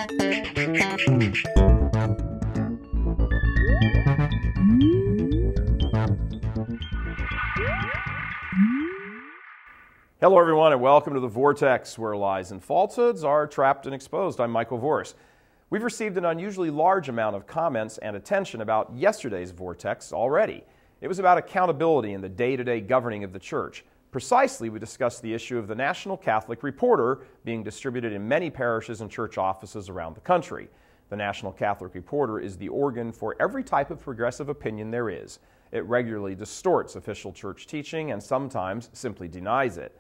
Hello everyone and welcome to The Vortex, where lies and falsehoods are trapped and exposed. I'm Michael Vorse. We've received an unusually large amount of comments and attention about yesterday's Vortex already. It was about accountability in the day-to-day governing of the church. Precisely, we discussed the issue of the National Catholic Reporter being distributed in many parishes and church offices around the country. The National Catholic Reporter is the organ for every type of progressive opinion there is. It regularly distorts official church teaching and sometimes simply denies it.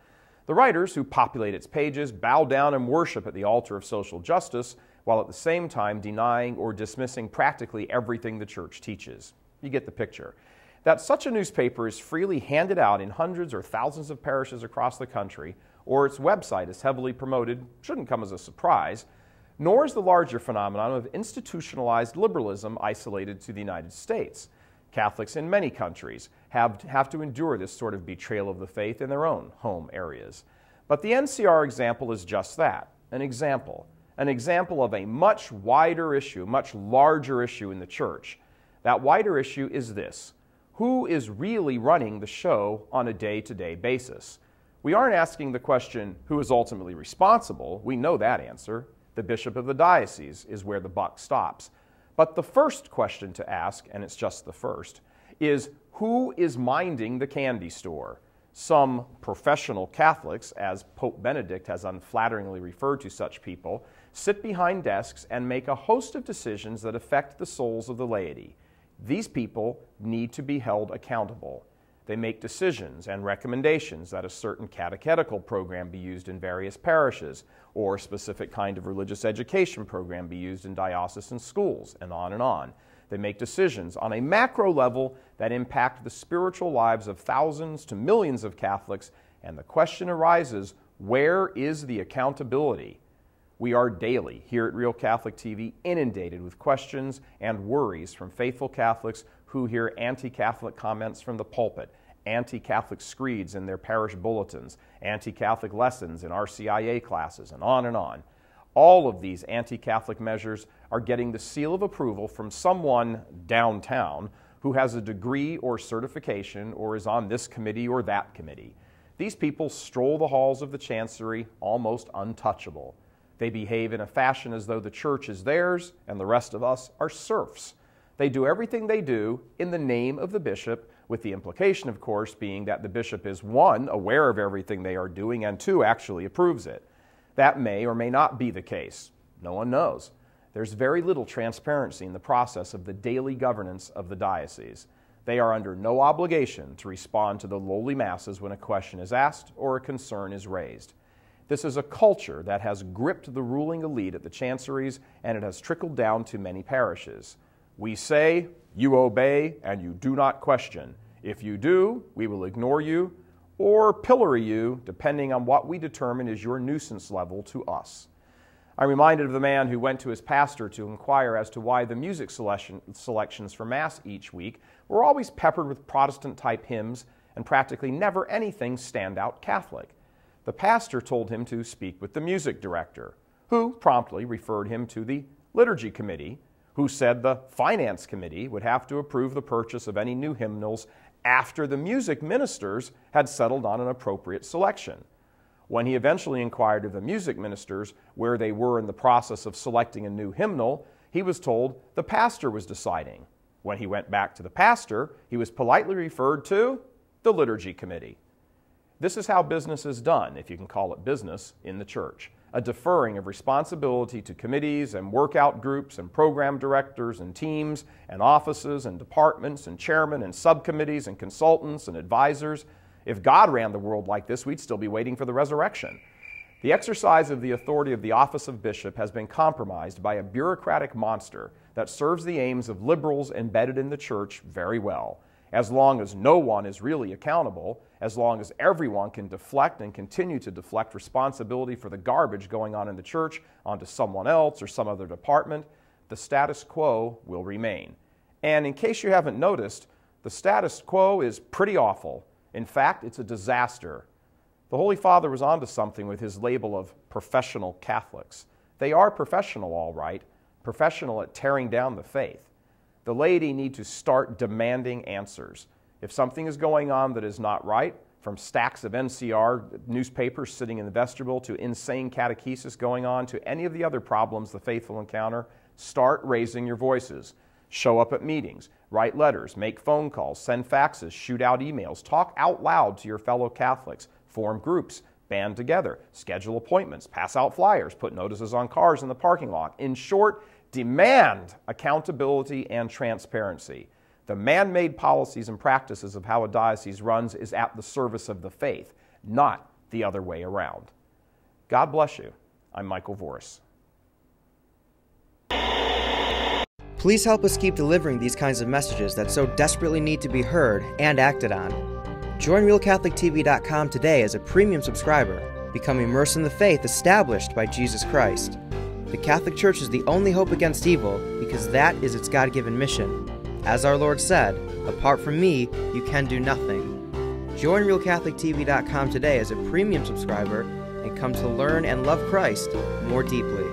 The writers who populate its pages bow down and worship at the altar of social justice, while at the same time denying or dismissing practically everything the church teaches. You get the picture. That such a newspaper is freely handed out in hundreds or thousands of parishes across the country, or its website is heavily promoted, shouldn't come as a surprise, nor is the larger phenomenon of institutionalized liberalism isolated to the United States. Catholics in many countries have to endure this sort of betrayal of the faith in their own home areas. But the NCR example is just that, an example of a much wider issue, much larger issue in the church. That wider issue is this: who is really running the show on a day-to-day basis? We aren't asking the question, who is ultimately responsible? We know that answer. The bishop of the diocese is where the buck stops. But the first question to ask, and it's just the first, is who is minding the candy store? Some professional Catholics, as Pope Benedict has unflatteringly referred to such people, sit behind desks and make a host of decisions that affect the souls of the laity. These people need to be held accountable. They make decisions and recommendations that a certain catechetical program be used in various parishes, or a specific kind of religious education program be used in diocesan schools, and on and on. They make decisions on a macro level that impact the spiritual lives of thousands to millions of Catholics, and the question arises, where is the accountability? We are daily, here at Real Catholic TV, inundated with questions and worries from faithful Catholics who hear anti-Catholic comments from the pulpit, anti-Catholic screeds in their parish bulletins, anti-Catholic lessons in RCIA classes, and on and on. All of these anti-Catholic measures are getting the seal of approval from someone downtown who has a degree or certification or is on this committee or that committee. These people stroll the halls of the chancery almost untouchable. They behave in a fashion as though the church is theirs and the rest of us are serfs. They do everything they do in the name of the bishop, with the implication, of course, being that the bishop is, one, aware of everything they are doing, and two, actually approves it. That may or may not be the case. No one knows. There's very little transparency in the process of the daily governance of the diocese. They are under no obligation to respond to the lowly masses when a question is asked or a concern is raised. This is a culture that has gripped the ruling elite at the chanceries, and it has trickled down to many parishes. We say, you obey, and you do not question. If you do, we will ignore you or pillory you, depending on what we determine is your nuisance level to us. I'm reminded of the man who went to his pastor to inquire as to why the music selections for Mass each week were always peppered with Protestant-type hymns and practically never anything standout Catholic. The pastor told him to speak with the music director, who promptly referred him to the liturgy committee, who said the finance committee would have to approve the purchase of any new hymnals after the music ministers had settled on an appropriate selection. When he eventually inquired of the music ministers where they were in the process of selecting a new hymnal, he was told the pastor was deciding. When he went back to the pastor, he was politely referred to the liturgy committee. This is how business is done, if you can call it business, in the church. A deferring of responsibility to committees and workout groups and program directors and teams and offices and departments and chairmen and subcommittees and consultants and advisors. If God ran the world like this, we'd still be waiting for the resurrection. The exercise of the authority of the office of bishop has been compromised by a bureaucratic monster that serves the aims of liberals embedded in the church very well. As long as no one is really accountable, as long as everyone can deflect and continue to deflect responsibility for the garbage going on in the church onto someone else or some other department, the status quo will remain. And in case you haven't noticed, the status quo is pretty awful. In fact, it's a disaster. The Holy Father was onto something with his label of professional Catholics. They are professional, all right, professional at tearing down the faith. The laity need to start demanding answers. If something is going on that is not right, from stacks of NCR newspapers sitting in the vestibule to insane catechesis going on to any of the other problems the faithful encounter, start raising your voices. Show up at meetings, write letters, make phone calls, send faxes, shoot out emails, talk out loud to your fellow Catholics, form groups, band together, schedule appointments, pass out flyers, put notices on cars in the parking lot. In short, demand accountability and transparency. The man-made policies and practices of how a diocese runs is at the service of the faith, not the other way around. God bless you. I'm Michael Voris. Please help us keep delivering these kinds of messages that so desperately need to be heard and acted on. Join RealCatholicTV.com today as a premium subscriber. Become immersed in the faith established by Jesus Christ. The Catholic Church is the only hope against evil because that is its God-given mission. As our Lord said, apart from me, you can do nothing. Join RealCatholicTV.com today as a premium subscriber and come to learn and love Christ more deeply.